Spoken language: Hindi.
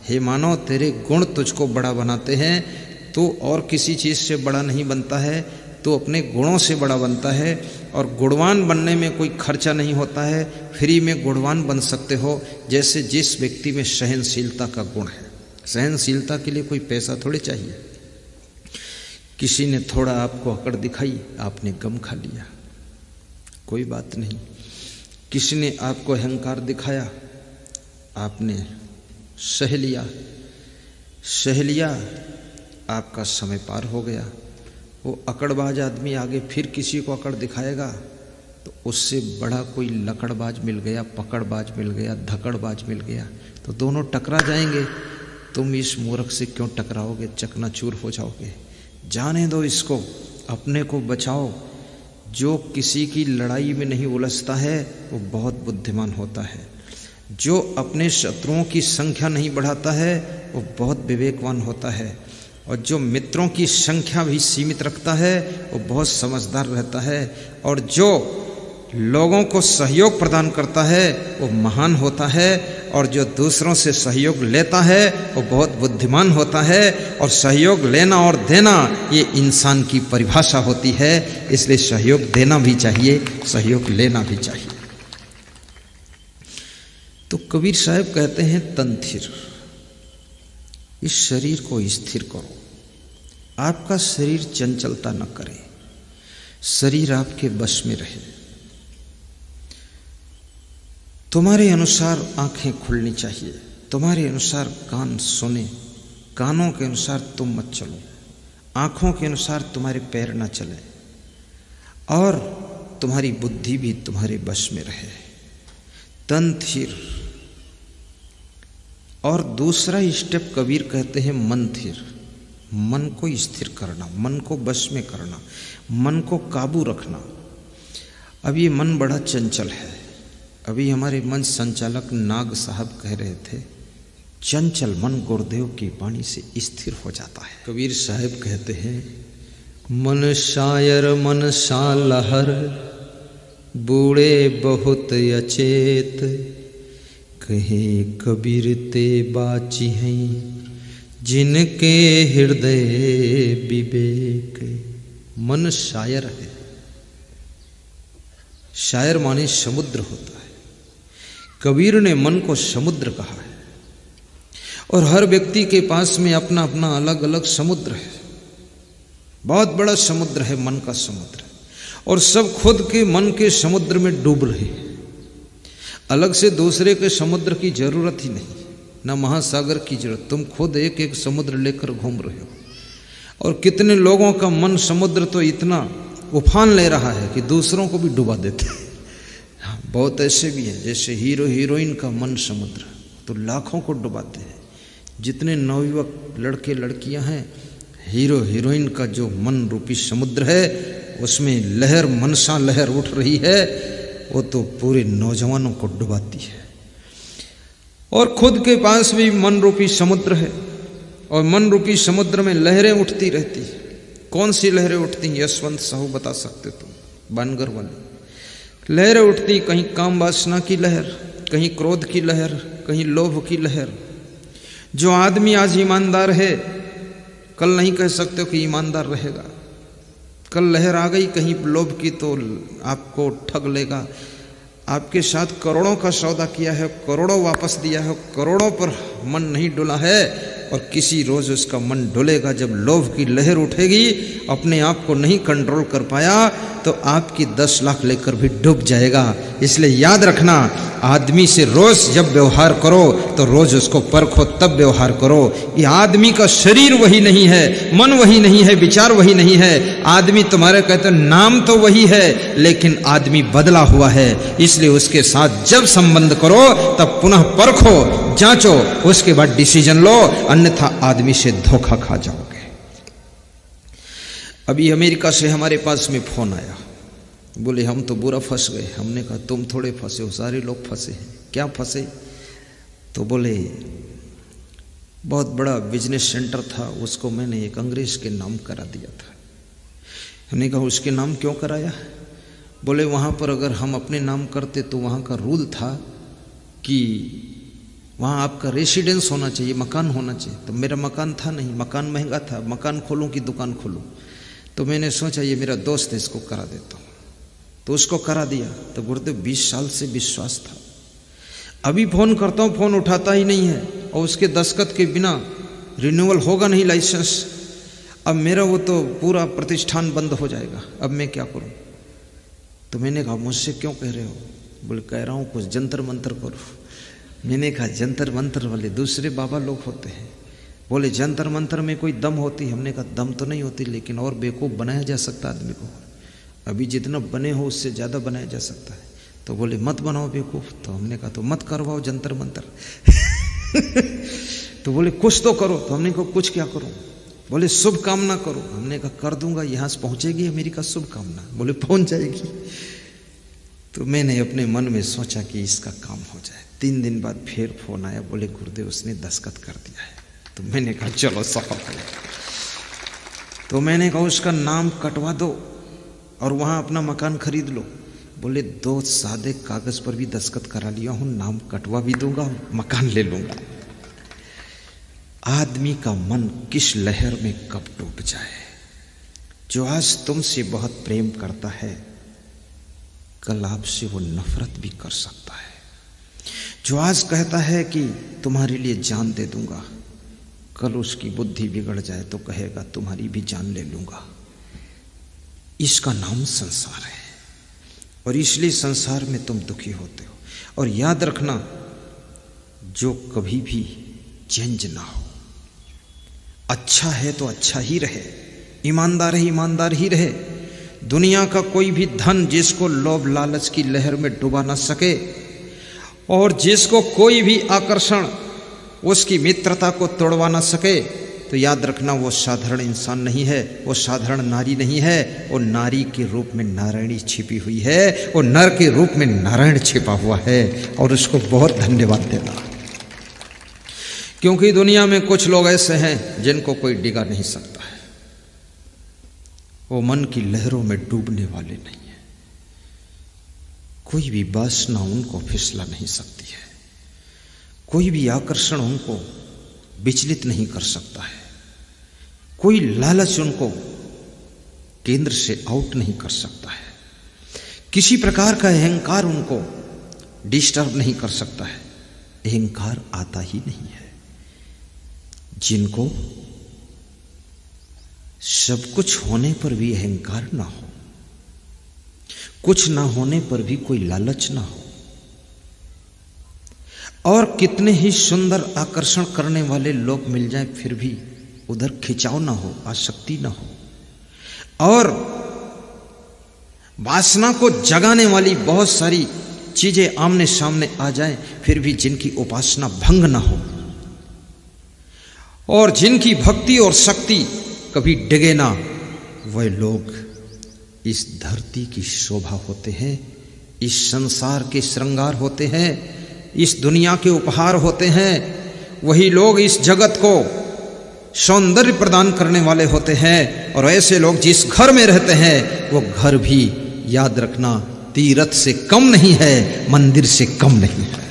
हे मानव, तेरे गुण तुझको बड़ा बनाते हैं। तू और किसी चीज़ से बड़ा नहीं बनता है, तो अपने गुणों से बड़ा बनता है। और गुणवान बनने में कोई खर्चा नहीं होता है, फ्री में गुणवान बन सकते हो। जैसे जिस व्यक्ति में सहनशीलता का गुण है, सहनशीलता के लिए कोई पैसा थोड़ी चाहिए। किसी ने थोड़ा आपको अकड़ दिखाई, आपने गम खा लिया, कोई बात नहीं। किसी ने आपको अहंकार दिखाया, आपने सह लिया, आपका समय पार हो गया। वो अकड़बाज आदमी आगे फिर किसी को अकड़ दिखाएगा तो उससे बड़ा कोई लकड़बाज मिल गया, पकड़बाज मिल गया, धकड़बाज मिल गया, तो दोनों टकरा जाएंगे। तुम इस मूर्ख से क्यों टकराओगे, चकनाचूर हो जाओगे। जाने दो इसको, अपने को बचाओ। जो किसी की लड़ाई में नहीं उलझता है वो बहुत बुद्धिमान होता है। जो अपने शत्रुओं की संख्या नहीं बढ़ाता है वो बहुत विवेकवान होता है। और जो मित्रों की संख्या भी सीमित रखता है वो बहुत समझदार रहता है। और जो लोगों को सहयोग प्रदान करता है वो महान होता है। और जो दूसरों से सहयोग लेता है वो बहुत बुद्धिमान होता है। और सहयोग लेना और देना ये इंसान की परिभाषा होती है। इसलिए सहयोग देना भी चाहिए, सहयोग लेना भी चाहिए। तो कबीर साहब कहते हैं, तन थिर, इस शरीर को स्थिर करो। आपका शरीर चंचलता न करे, शरीर आपके बस में रहे। तुम्हारे अनुसार आंखें खुलनी चाहिए, तुम्हारे अनुसार कान सुने, कानों के अनुसार तुम मत चलो, आंखों के अनुसार तुम्हारे पैर न चले, और तुम्हारी बुद्धि भी तुम्हारे बस में रहे। तन थिर। और दूसरा स्टेप कबीर कहते हैं मन थिर, मन को स्थिर करना, मन को बस में करना, मन को काबू रखना। अब ये मन बड़ा चंचल है। अभी हमारे मन संचालक नाग साहब कह रहे थे, चंचल मन गुरुदेव की वाणी से स्थिर हो जाता है। कबीर साहब कहते हैं, मन शायर मन सा लहर, बूढ़े बहुत अचेत, कहे कबीर ते बाची हैं, जिनके हृदय विवेक। मन शायर है, शायर माने समुद्र होता है। कबीर ने मन को समुद्र कहा है। और हर व्यक्ति के पास में अपना अपना अलग अलग समुद्र है। बहुत बड़ा समुद्र है मन का समुद्र, और सब खुद के मन के समुद्र में डूब रहे हैं। अलग से दूसरे के समुद्र की जरूरत ही नहीं, ना महासागर की जरूरत। तुम खुद एक एक समुद्र लेकर घूम रहे हो। और कितने लोगों का मन समुद्र तो इतना उफान ले रहा है कि दूसरों को भी डुबा देते हैं। बहुत ऐसे भी हैं, जैसे हीरो हीरोइन का मन समुद्र, तो लाखों को डुबाते हैं। जितने नवयुवक लड़के लड़कियां हैं, हीरो हीरोइन का जो मन रूपी समुद्र है उसमें लहर, मनसा लहर उठ रही है, वो तो पूरे नौजवानों को डुबाती है। और खुद के पास भी मन रूपी समुद्र है, और मन रूपी समुद्र में लहरें उठती रहती है। कौन सी लहरें उठती हैं, यशवंत साहू बता सकते तुम, बानगर वाले। लहरें उठती, कहीं काम वासना की लहर, कहीं क्रोध की लहर, कहीं लोभ की लहर। जो आदमी आज ईमानदार है, कल नहीं कह सकते कि ईमानदार रहेगा। कल लहर आ गई कहीं लोभ की तो आपको ठग लेगा। आपके साथ करोड़ों का सौदा किया है, करोड़ों वापस दिया है, करोड़ों पर मन नहीं डुला है, और किसी रोज उसका मन डुलेगा। जब लोभ की लहर उठेगी, अपने आप को नहीं कंट्रोल कर पाया तो आपकी 10 लाख लेकर भी डूब जाएगा। इसलिए याद रखना, आदमी से रोज जब व्यवहार करो तो रोज उसको परखो, तब व्यवहार करो। ये आदमी का शरीर वही नहीं है, मन वही नहीं है, विचार वही नहीं है। आदमी तुम्हारे कहते नाम तो वही है, लेकिन आदमी बदला हुआ है। इसलिए उसके साथ जब संबंध करो तब पुनः परखो, जांचो, उसके बाद डिसीजन लो, अन्यथा आदमी से धोखा खा जाओगे। अभी अमेरिका से हमारे पास में फोन आया, बोले हम तो बुरा फंस गए। हमने कहा तुम थोड़े फंसे हो, सारे लोग फंसे हैं। क्या फंसे? तो बोले बहुत बड़ा बिजनेस सेंटर था, उसको मैंने एक अंग्रेज के नाम करा दिया था। हमने कहा उसके नाम क्यों कराया? बोले वहाँ पर अगर हम अपने नाम करते तो वहाँ का रूल था कि वहाँ आपका रेसिडेंस होना चाहिए, मकान होना चाहिए। तो मेरा मकान था नहीं, मकान महंगा था, मकान खोलूँ कि दुकान खोलूँ। तो मैंने सोचा ये मेरा दोस्त है, इसको करा देता हूँ। तो उसको करा दिया। तो गुरुदेव 20 साल से विश्वास था। अभी फ़ोन करता हूँ, फ़ोन उठाता ही नहीं है, और उसके दस्तखत के बिना रिन्यूअल होगा नहीं लाइसेंस। अब मेरा वो तो पूरा प्रतिष्ठान बंद हो जाएगा, अब मैं क्या करूँ। तो मैंने कहा मुझसे क्यों कह रहे हो? बोले कह रहा हूँ कुछ जंतर मंतर करो। मैंने कहा जंतर मंतर वाले दूसरे बाबा लोग होते हैं। बोले जंतर मंतर में कोई दम होती? हमने कहा दम तो नहीं होती, लेकिन और बेवकूफ़ बनाया जा सकता आदमी को। अभी जितना बने हो उससे ज़्यादा बनाया जा सकता है। तो बोले मत बनाओ बेवकूफ़। तो हमने कहा तो मत करवाओ जंतर मंतर। तो बोले कुछ तो करो। तो हमने कहा कुछ क्या करूँ? बोले शुभ कामना करो। हमने कहा कर दूंगा, यहाँ से पहुँचेगी अमेरिका शुभ कामना? बोले पहुँच जाएगी। तो मैंने अपने मन में सोचा कि इसका काम हो जाए। 3 दिन बाद फिर फोन आया, बोले गुरुदेव उसने दस्तखत कर दिया है। तो मैंने कहा चलो सफल है। तो मैंने कहा उसका नाम कटवा दो और वहाँ अपना मकान खरीद लो। बोले 2 सादे कागज़ पर भी दस्तखत करा लिया हूँ, नाम कटवा भी दूंगा और मकान ले लूँगा। आदमी का मन किस लहर में कब डूब जाए। जो आज तुमसे बहुत प्रेम करता है, कल आपसे वो नफरत भी कर सकता है। जो आज कहता है कि तुम्हारे लिए जान दे दूंगा, कल उसकी बुद्धि बिगड़ जाए तो कहेगा तुम्हारी भी जान ले लूंगा। इसका नाम संसार है, और इसलिए संसार में तुम दुखी होते हो। और याद रखना, जो कभी भी चेंज ना हो, अच्छा है तो अच्छा ही रहे, ईमानदार है ईमानदार ही रहे। दुनिया का कोई भी धन जिसको लोभ लालच की लहर में डुबा ना सके, और जिसको कोई भी आकर्षण उसकी मित्रता को तोड़वा ना सके, तो याद रखना वो साधारण इंसान नहीं है, वो साधारण नारी नहीं है। वो नारी के रूप में नारायणी छिपी हुई है, और नर के रूप में नारायण छिपा हुआ है। और उसको बहुत धन्यवाद देना, क्योंकि दुनिया में कुछ लोग ऐसे हैं जिनको कोई डिगा नहीं सकता है। वो मन की लहरों में डूबने वाले नहीं है। कोई भी वासना उनको फिसला नहीं सकती है, कोई भी आकर्षण उनको विचलित नहीं कर सकता है, कोई लालच उनको केंद्र से आउट नहीं कर सकता है, किसी प्रकार का अहंकार उनको डिस्टर्ब नहीं कर सकता है। अहंकार आता ही नहीं है। जिनको सब कुछ होने पर भी अहंकार ना हो, कुछ ना होने पर भी कोई लालच ना हो, और कितने ही सुंदर आकर्षण करने वाले लोग मिल जाएं फिर भी उधर खिंचाव ना हो, आसक्ति ना हो, और वासना को जगाने वाली बहुत सारी चीजें आमने सामने आ जाएं फिर भी जिनकी उपासना भंग ना हो, और जिनकी भक्ति और शक्ति कभी डिगे ना, वह लोग इस धरती की शोभा होते हैं, इस संसार के श्रृंगार होते हैं, इस दुनिया के उपहार होते हैं। वही लोग इस जगत को सौंदर्य प्रदान करने वाले होते हैं। और ऐसे लोग जिस घर में रहते हैं, वो घर भी याद रखना तीर्थ से कम नहीं है, मंदिर से कम नहीं है।